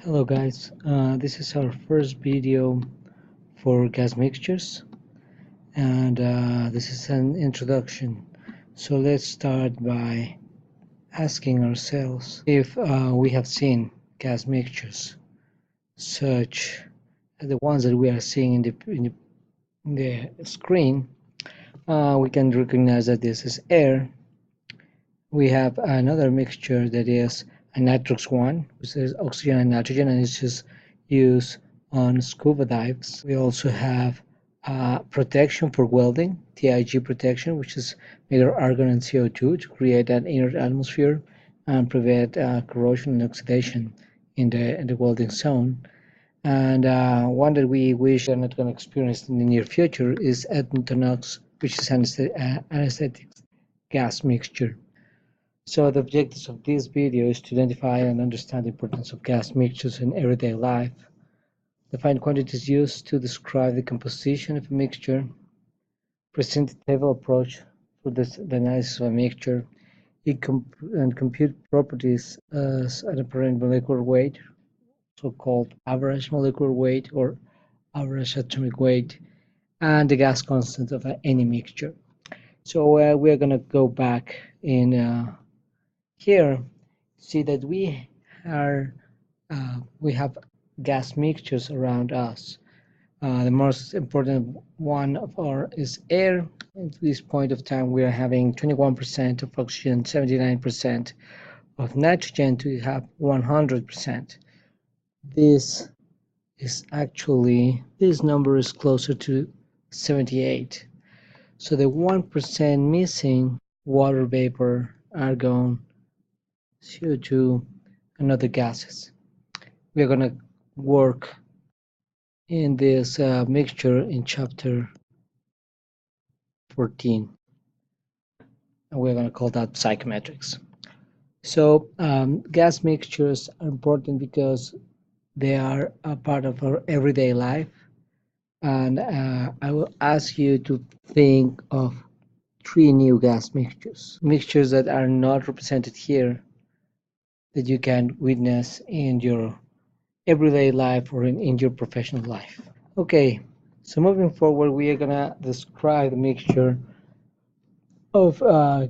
Hello guys, this is our first video for gas mixtures, and this is an introduction. So let's start by asking ourselves if we have seen gas mixtures such as the ones that we are seeing in the screen. We can recognize that this is air. We have another mixture that is a nitrox 1, which is oxygen and nitrogen, and it's just used on scuba dives. We also have protection for welding, TIG protection, which is made of argon and CO2 to create an inert atmosphere and prevent corrosion and oxidation in the welding zone. And one that we wish we're not going to experience in the near future is ethanox, which is an anesthetic gas mixture. So the objectives of this video is to identify and understand the importance of gas mixtures in everyday life, define quantities used to describe the composition of a mixture, present a table approach for the analysis of a mixture, and compute properties as an apparent molecular weight, so-called average molecular weight or average atomic weight, and the gas constant of any mixture. So we're going to go back in here. See that we have gas mixtures around us. The most important one of our is air. At this point of time, we are having 21% of oxygen, 79% of nitrogen to have 100%. This number is closer to 78. So the 1% missing, water vapor, argon, CO2, and other gases. We are going to work in this mixture in chapter 14, and we're going to call that psychometrics. So gas mixtures are important because they are a part of our everyday life, and I will ask you to think of 3 new gas mixtures that are not represented here, that you can witness in your everyday life or in your professional life. Okay, so moving forward, we are gonna describe the mixture of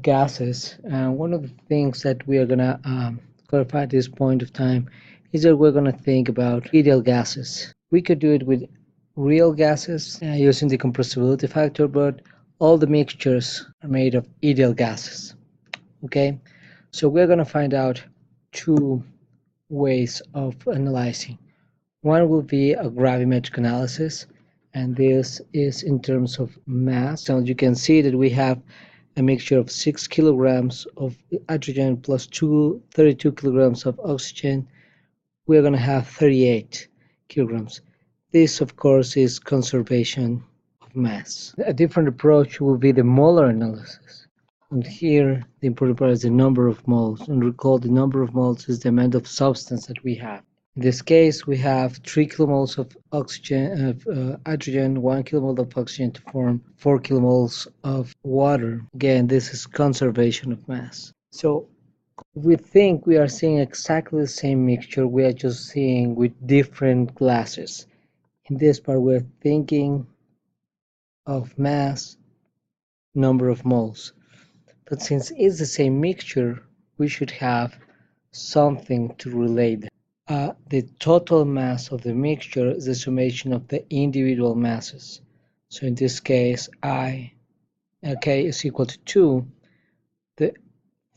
gases, and one of the things that we are gonna clarify at this point of time is that we're gonna think about ideal gases. We could do it with real gases using the compressibility factor, but all the mixtures are made of ideal gases. Okay, so we're gonna find out 2 ways of analyzing. One will be a gravimetric analysis, and this is in terms of mass. So you can see that we have a mixture of 6 kilograms of hydrogen plus 32 kilograms of oxygen. We're going to have 38 kilograms. This, of course, is conservation of mass. A different approach will be the molar analysis. And here, the important part is the number of moles. And recall, the number of moles is the amount of substance that we have. In this case, we have 3 kilomoles of hydrogen, 1 kilomole of oxygen to form 4 kilomoles of water. Again, this is conservation of mass. So we think we are seeing exactly the same mixture. We are just seeing with different glasses. In this part, we're thinking of mass, number of moles. But since it's the same mixture, we should have something to relate them. The total mass of the mixture is the summation of the individual masses. So in this case, K is equal to 2. The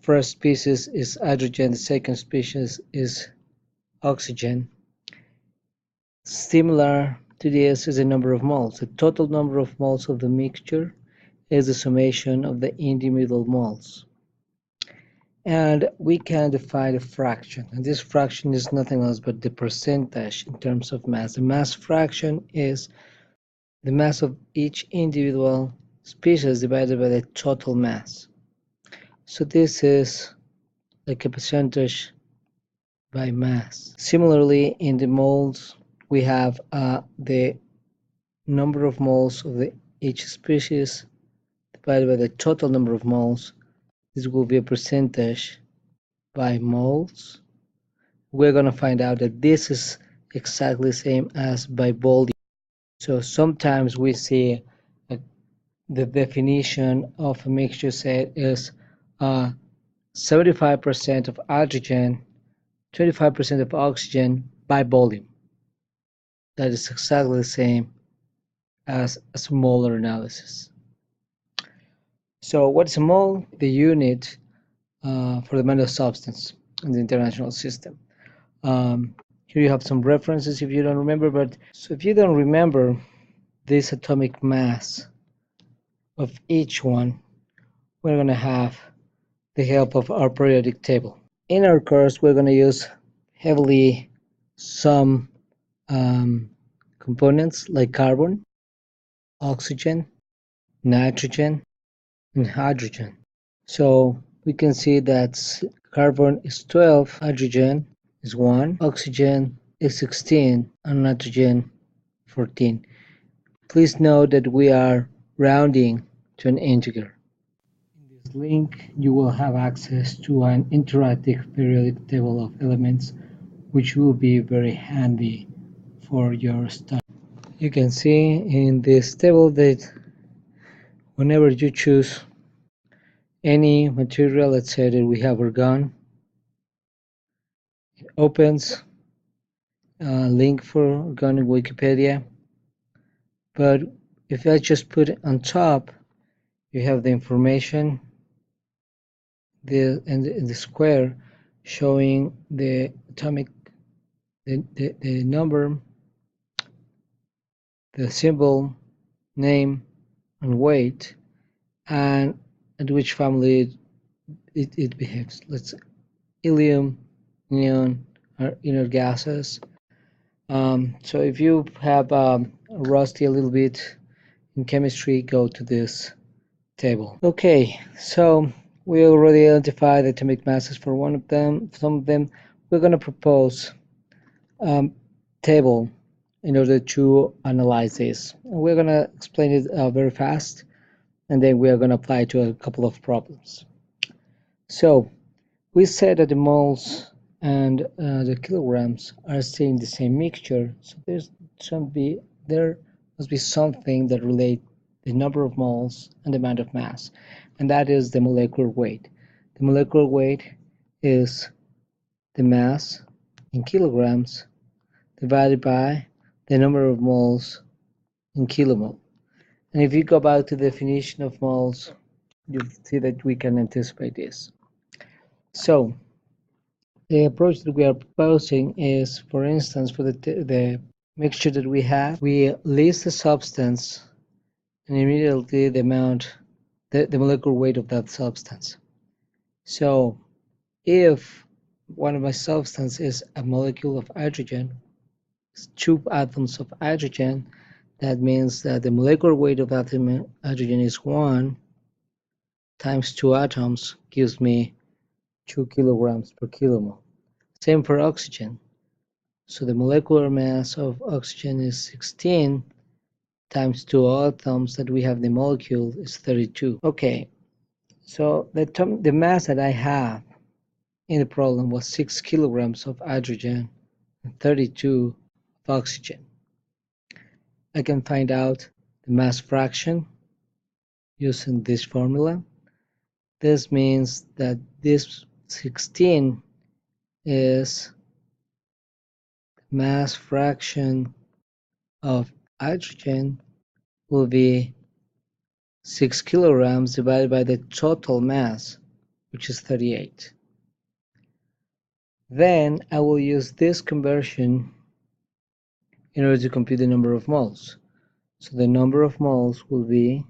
first species is hydrogen, the second species is oxygen. Similar to this is the number of moles. The total number of moles of the mixture is the summation of the individual moles. And we can define a fraction, and this fraction is nothing else but the percentage in terms of mass. The mass fraction is the mass of each individual species divided by the total mass. So this is like a percentage by mass. Similarly, in the moles, we have the number of moles of each species divided by the total number of moles. This will be a percentage by moles, we're going to find out that this is exactly the same as by volume. So sometimes we see the definition of a mixture set is 75% of hydrogen, 25% of oxygen by volume. That is exactly the same as a molar analysis. So what's a mole? The unit for the amount of substance in the international system. Here you have some references if you don't remember, but so if you don't remember this atomic mass of each one, we're going to have the help of our periodic table. In our course, we're going to use heavily some components like carbon, oxygen, nitrogen, and hydrogen. So we can see that carbon is 12, hydrogen is 1, oxygen is 16, and nitrogen 14. Please note that we are rounding to an integer. In this link, you will have access to an interactive periodic table of elements, which will be very handy for your study. You can see in this table that whenever you choose any material, let's say that we have argon, it opens a link for argon in Wikipedia. But if I just put it on top, you have the information in the square showing the atomic, the number, the symbol, name, and weight, and at which family it behaves. Let's say helium, neon, are inert gases. So if you have rusty a little bit in chemistry, go to this table. Okay, so we already identified the atomic masses for one of them. Some of them, we're going to propose table in order to analyze this. We're going to explain it very fast, and then we are going to apply it to a couple of problems. So we said that the moles and the kilograms are staying the same mixture, so there must be something that relates the number of moles and the amount of mass, and that is the molecular weight. The molecular weight is the mass in kilograms divided by the number of moles in kilomole. And if you go back to the definition of moles, you'll see that we can anticipate this. So the approach that we are proposing is, for instance, for the mixture that we have, we list the substance and immediately the amount, the molecular weight of that substance. So if one of my substance is a molecule of hydrogen, 2 atoms of hydrogen, that means that the molecular weight of atom hydrogen is 1 times 2 atoms gives me 2 kilograms per kilomole. Same for oxygen. So the molecular mass of oxygen is 16 times 2 atoms that we have in the molecule is 32. Okay, so the mass that I have in the problem was 6 kilograms of hydrogen and 32 of oxygen. I can find out the mass fraction using this formula. This means that this 16 is mass fraction of hydrogen will be 6 kilograms divided by the total mass, which is 38. Then I will use this conversion in order to compute the number of moles. So the number of moles will be,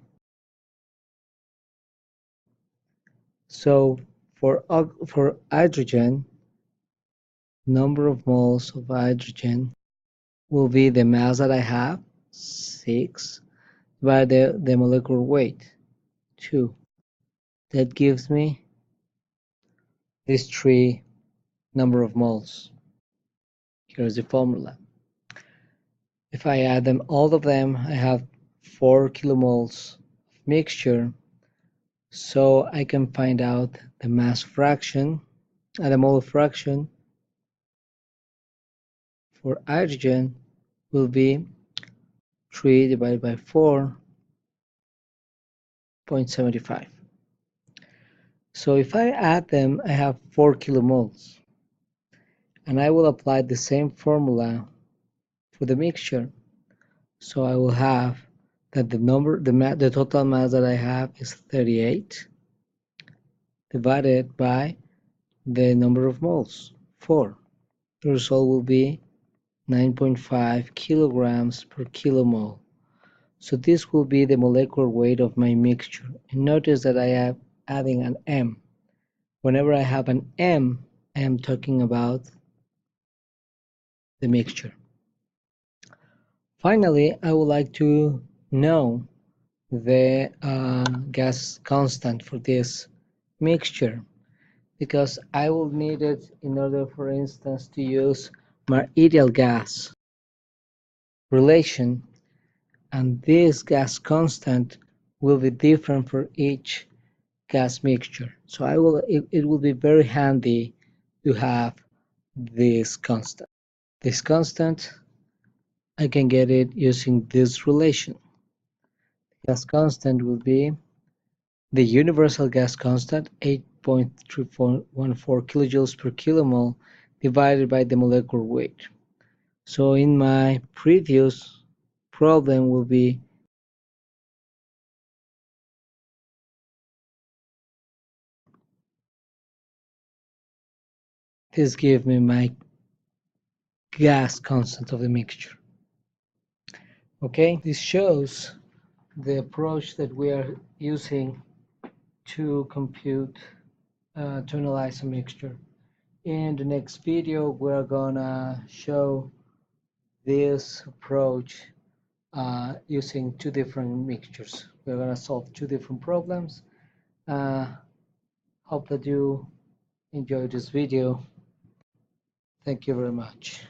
so for hydrogen, number of moles of hydrogen will be the mass that I have, 6, by the molecular weight, 2. That gives me these 3 number of moles. Here's the formula. If I add them, all of them, I have 4 kilomoles of mixture, so I can find out the mass fraction and the mole fraction for hydrogen will be 3 divided by 4.75. So if I add them, I have 4 kilomoles. And I will apply the same formula for the mixture. So I will have that the total mass that I have is 38 divided by the number of moles, 4. The result will be 9.5 kilograms per kilomole. So this will be the molecular weight of my mixture. And notice that I am adding an M. Whenever I have an M, I am talking about the mixture. Finally, I would like to know the gas constant for this mixture, because I will need it in order, for instance, to use my ideal gas relation, and this gas constant will be different for each gas mixture. So it will be very handy to have this constant. This constant, I can get it using this relation. Gas constant will be the universal gas constant, 8.314 kilojoules per kilomole, divided by the molecular weight. So in my previous problem will be this gives me my gas constant of the mixture. Okay, this shows the approach that we are using to compute, to analyze a mixture. In the next video, we're gonna show this approach using two different mixtures. We're gonna solve two different problems. Hope that you enjoyed this video. Thank you very much.